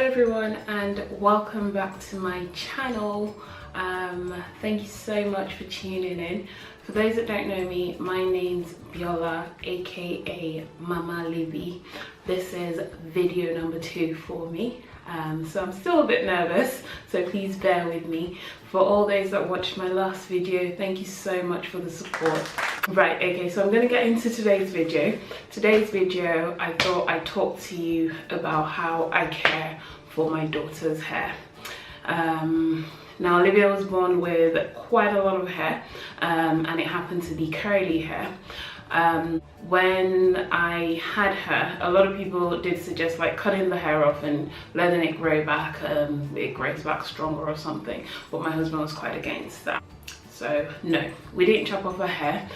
everyone and welcome back to my channel. Thank you so much for tuning in. For those that don't know me, my name's Biola, aka Mama Libby. This is video number 2 for me. So I'm still a bit nervous, so please bear with me. For all those that watched my last video, thank you so much for the support. Right, okay, so I'm going to get into today's video. Today's video, I thought I'd talk to you about how I care for my daughter's hair. Now, Olivia was born with quite a lot of hair, and it happened to be curly hair. When I had her, a lot of people did suggest like cutting the hair off and letting it grow back, it grows back stronger or something, but my husband was quite against that. So no, we didn't chop off her hair.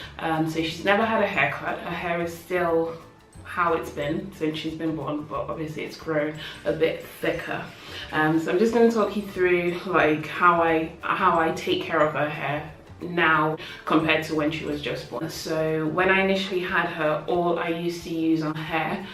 So she's never had a haircut. Her hair is still how it's been since she's been born, but obviously it's grown a bit thicker. So I'm just going to talk you through like how I take care of her hair now compared to when she was just born. So when I initially had her, all I used to use on her hair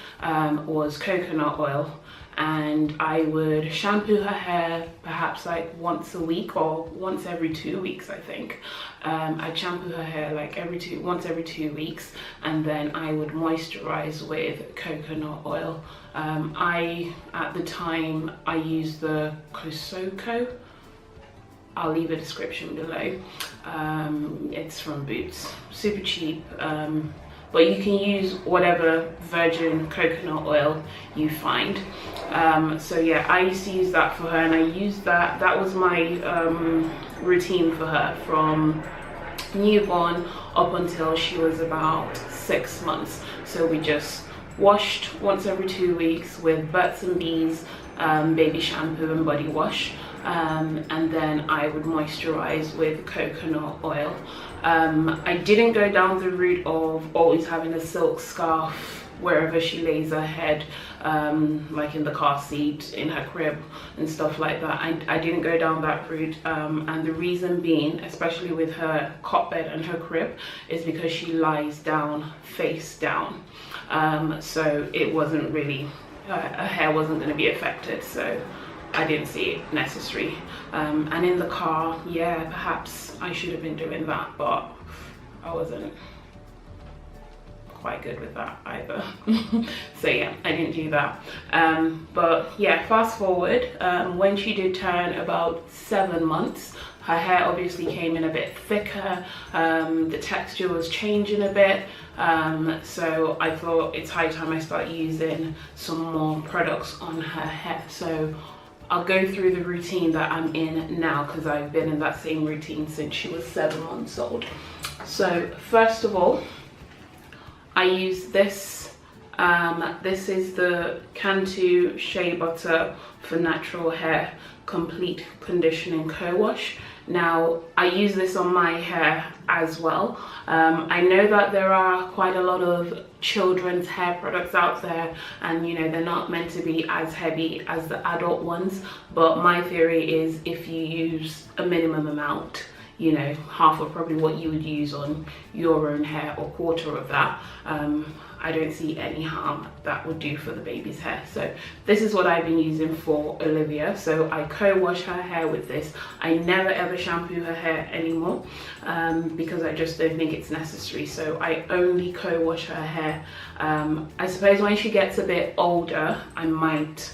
was coconut oil, and I would shampoo her hair perhaps like once a week or once every 2 weeks, I think. I'd shampoo her hair like once every 2 weeks, and then I would moisturize with coconut oil. At the time I used the Kosoko. I'll leave a description below. It's from Boots, super cheap, but you can use whatever virgin coconut oil you find. So yeah, I used to use that for her, and I used that was my routine for her from newborn up until she was about 6 months. So we just washed once every 2 weeks with Burt's and Bees baby shampoo and body wash. And then I would moisturize with coconut oil. I didn't go down the route of always having a silk scarf wherever she lays her head, like in the car seat, in her crib and stuff like that. I didn't go down that route, and the reason being, especially with her cot bed and her crib, is because she lies down face down. So it wasn't really, her hair wasn't going to be affected, so I didn't see it necessary. And in the car, yeah, perhaps I should have been doing that, but I wasn't quite good with that either. So yeah, I didn't do that. But yeah, fast forward, when she did turn about 7 months, her hair obviously came in a bit thicker, the texture was changing a bit, so I thought it's high time I start using some more products on her hair. So I'll go through the routine that I'm in now, because I've been in that same routine since she was 7 months old. So first of all, I use this. This is the Cantu Shea Butter for Natural Hair Complete Conditioning Co-Wash. Now, I use this on my hair as well. I know that there are quite a lot of children's hair products out there, and you know, they're not meant to be as heavy as the adult ones, but my theory is if you use a minimum amount, you know, half of probably what you would use on your own hair or quarter of that, I don't see any harm that would do for the baby's hair. So this is what I've been using for Olivia. So I co-wash her hair with this. I never ever shampoo her hair anymore, because I just don't think it's necessary. So I only co-wash her hair. I suppose when she gets a bit older, I might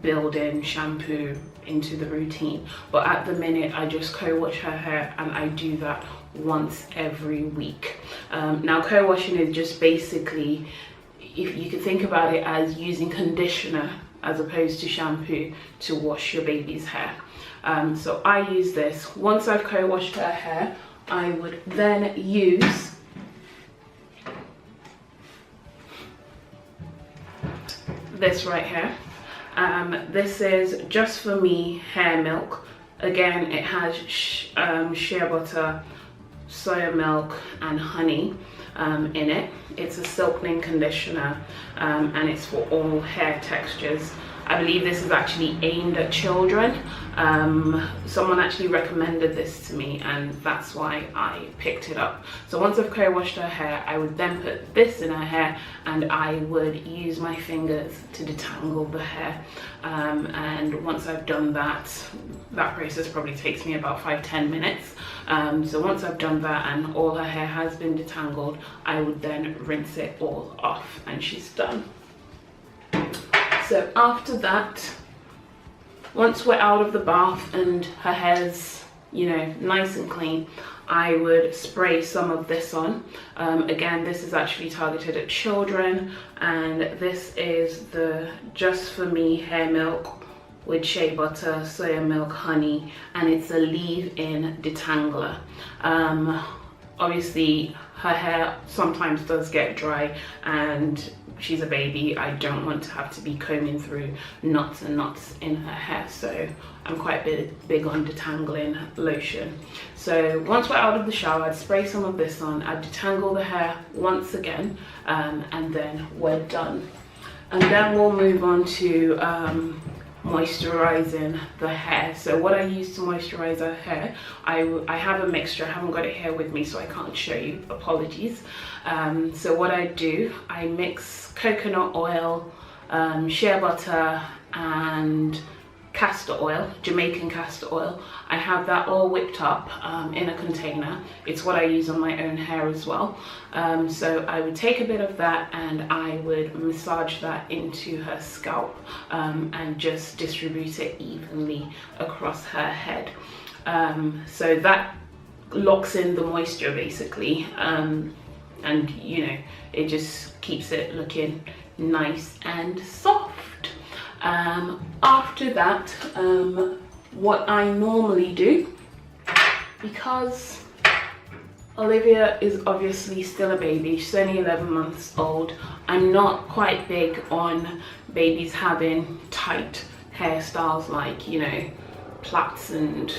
build in shampoo into the routine, but at the minute I just co-wash her hair, and I do that once every week. Now, co-washing is just basically, if you could think about it as using conditioner as opposed to shampoo to wash your baby's hair. So I use this. Once I've co-washed her hair, I would then use this right here. This is Just For Me hair milk. Again, it has shea butter, soya milk and honey in it. It's a silkening conditioner, and it's for all hair textures. I believe this is actually aimed at children. Someone actually recommended this to me, and that's why I picked it up. So once I've co-washed her hair, I would then put this in her hair, and I would use my fingers to detangle the hair. And once I've done that, that process probably takes me about 5-10 minutes. So once I've done that and all her hair has been detangled, I would then rinse it all off, and she's done. So after that, once we're out of the bath and her hair's, you know, nice and clean, I would spray some of this on. Again, this is actually targeted at children, and this is the Just For Me hair milk with shea butter, soya milk, honey, and it's a leave-in detangler. Obviously her hair sometimes does get dry, and she's a baby. I don't want to have to be combing through knots and knots in her hair, so I'm quite big on detangling lotion. So once we're out of the shower, I'd spray some of this on, I'd detangle the hair once again, and then we're done. And then we'll move on to moisturizing the hair. So what I use to moisturize her hair, I have a mixture. I haven't got it here with me, so I can't show you, apologies. So what I do, I mix coconut oil, shea butter, and castor oil, Jamaican castor oil. I have that all whipped up in a container. It's what I use on my own hair as well. So I would take a bit of that and I would massage that into her scalp, and just distribute it evenly across her head. So that locks in the moisture basically, and you know, it just keeps it looking nice and soft. After that, what I normally do, because Olivia is obviously still a baby, she's only 11 months old, I'm not quite big on babies having tight hairstyles, like, you know, plaits and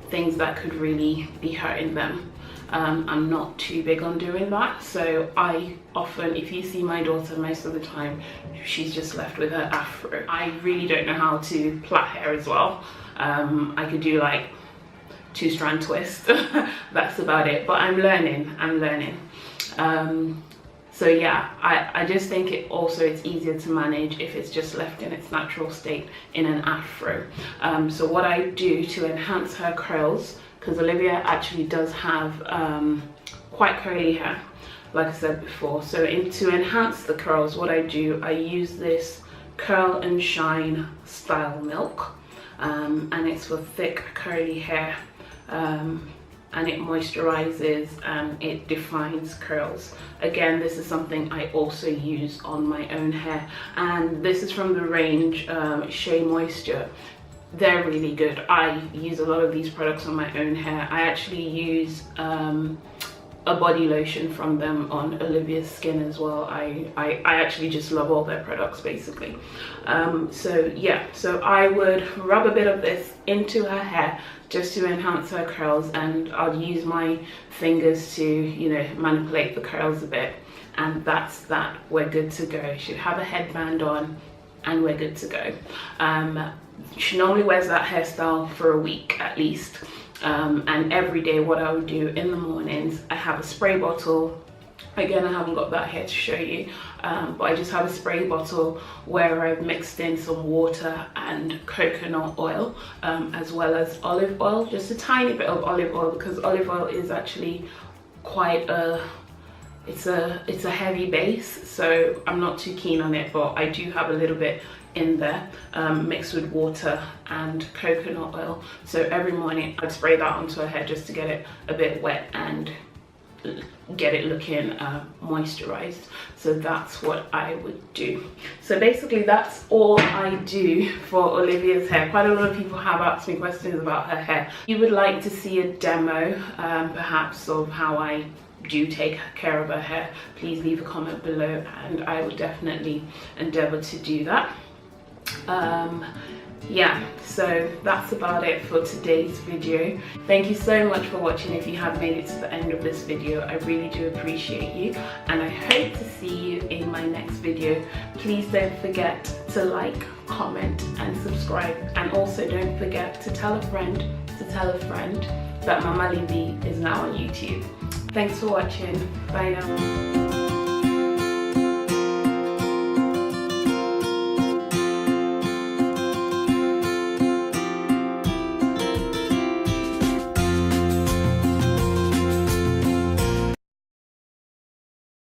things that could really be hurting them. I'm not too big on doing that, so I often, if you see my daughter, most of the time she's just left with her afro. I really don't know how to plait hair as well. I could do like 2-strand twist. That's about it, but I'm learning. So yeah, I just think it's easier to manage if it's just left in its natural state in an afro. So what I do to enhance her curls, because Olivia actually does have quite curly hair, like I said before. So to enhance the curls, what I do, I use this Curl and Shine style milk, and it's for thick curly hair, and it moisturizes and it defines curls. Again, this is something I also use on my own hair, and this is from the range Shea Moisture. They're really good. I use a lot of these products on my own hair. I actually use a body lotion from them on Olivia's skin as well. I actually just love all their products basically. So yeah, so I would rub a bit of this into her hair just to enhance her curls, and I'll use my fingers to, you know, manipulate the curls a bit, and that's that. We're good to go. She'll have a headband on and we're good to go. She normally wears that hairstyle for a week at least, and every day what I would do in the mornings, I have a spray bottle. Again, I haven't got that here to show you, but I just have a spray bottle where I've mixed in some water and coconut oil, as well as olive oil, just a tiny bit of olive oil, because olive oil is actually quite it's a heavy base, so I'm not too keen on it, but I do have a little bit in there, mixed with water and coconut oil. So every morning I'd spray that onto her hair just to get it a bit wet and get it looking moisturized. So that's what I would do. So basically that's all I do for Olivia's hair. Quite a lot of people have asked me questions about her hair. If you would like to see a demo perhaps of how I do take care of her hair, please leave a comment below and I will definitely endeavor to do that. Yeah, so that's about it for today's video. Thank you so much for watching. If you have made it to the end of this video, I really do appreciate you, and I hope to see you in my next video. Please don't forget to like, comment and subscribe, and also don't forget to tell a friend that Mama Libby is now on YouTube. Thanks for watching. Bye now.